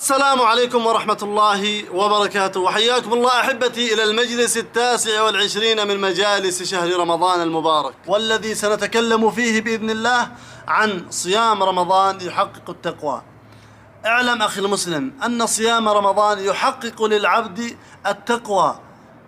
السلام عليكم ورحمة الله وبركاته، وحياكم الله أحبتي إلى المجلس 29 من مجالس شهر رمضان المبارك، والذي سنتكلم فيه بإذن الله عن صيام رمضان يحقق التقوى. اعلم أخي المسلم أن صيام رمضان يحقق للعبد التقوى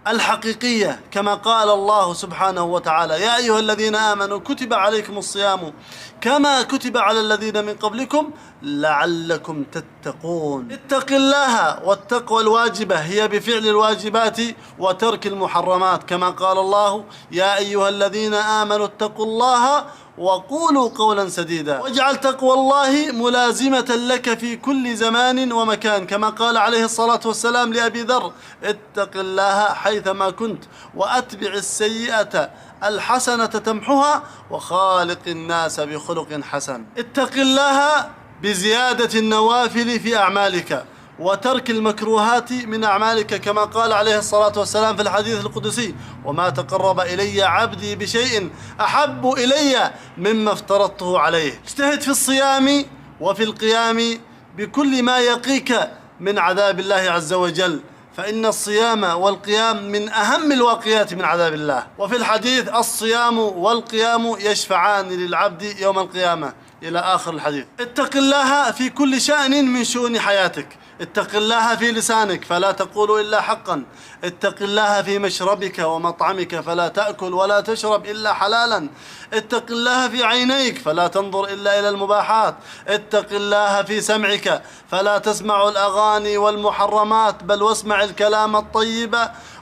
الحقيقية، كما قال الله سبحانه وتعالى: يا أيها الذين آمنوا كتب عليكم الصيام كما كتب على الذين من قبلكم لعلكم تتقون. اتق الله، والتقوى الواجبة هي بفعل الواجبات وترك المحرمات، كما قال الله: يا أيها الذين آمنوا اتقوا الله وقولوا قولا سديدا. واجعل تقوى الله ملازمة لك في كل زمان ومكان، كما قال عليه الصلاة والسلام لأبي ذر: اتق الله حيثما كنت وأتبع السيئة الحسنة تمحها وخالق الناس بخلق حسن. اتق الله بزيادة النوافل في أعمالك وترك المكروهات من أعمالك، كما قال عليه الصلاة والسلام في الحديث القدسي: وما تقرب إلي عبدي بشيء أحب إلي مما افترضته عليه. اجتهد في الصيام وفي القيام بكل ما يقيك من عذاب الله عز وجل، فإن الصيام والقيام من أهم الواقيات من عذاب الله. وفي الحديث: الصيام والقيام يشفعان للعبد يوم القيامة، إلى آخر الحديث. اتق الله في كل شأن من شؤون حياتك. اتق الله في لسانك فلا تقول إلا حقا. اتق الله في مشربك ومطعمك فلا تأكل ولا تشرب إلا حلالا. اتق الله في عينيك فلا تنظر إلا إلى المباحات. اتق الله في سمعك فلا تسمع الأغاني والمحرمات، بل واسمع الكلام الطيب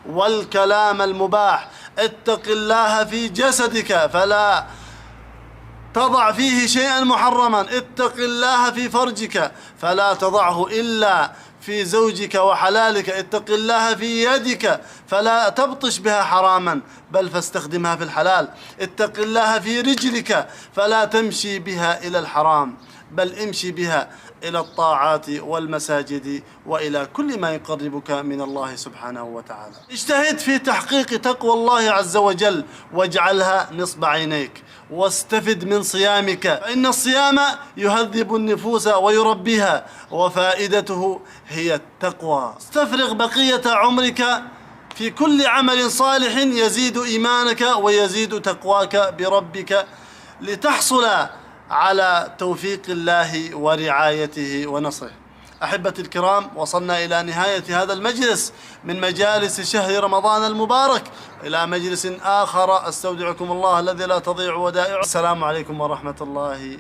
والكلام المباح. اتق الله في جسدك فلا تضع فيه شيئا محرما. اتق الله في فرجك فلا تضعه إلا في زوجك وحلالك. اتق الله في يدك فلا تبطش بها حراما، بل فاستخدمها في الحلال. اتق الله في رجلك فلا تمشي بها إلى الحرام، بل امشي بها إلى الطاعات والمساجد وإلى كل ما يقربك من الله سبحانه وتعالى. اجتهد في تحقيق تقوى الله عز وجل واجعلها نصب عينيك، واستفد من صيامك، فإن الصيام يهذب النفوس ويربيها، وفائدته هي التقوى. استفرغ بقية عمرك في كل عمل صالح يزيد إيمانك ويزيد تقواك بربك، لتحصل على توفيق الله ورعايته ونصره. أحبتي الكرام، وصلنا إلى نهاية هذا المجلس من مجالس شهر رمضان المبارك، إلى مجلس آخر أستودعكم الله الذي لا تضيع ودائعه. السلام عليكم ورحمة الله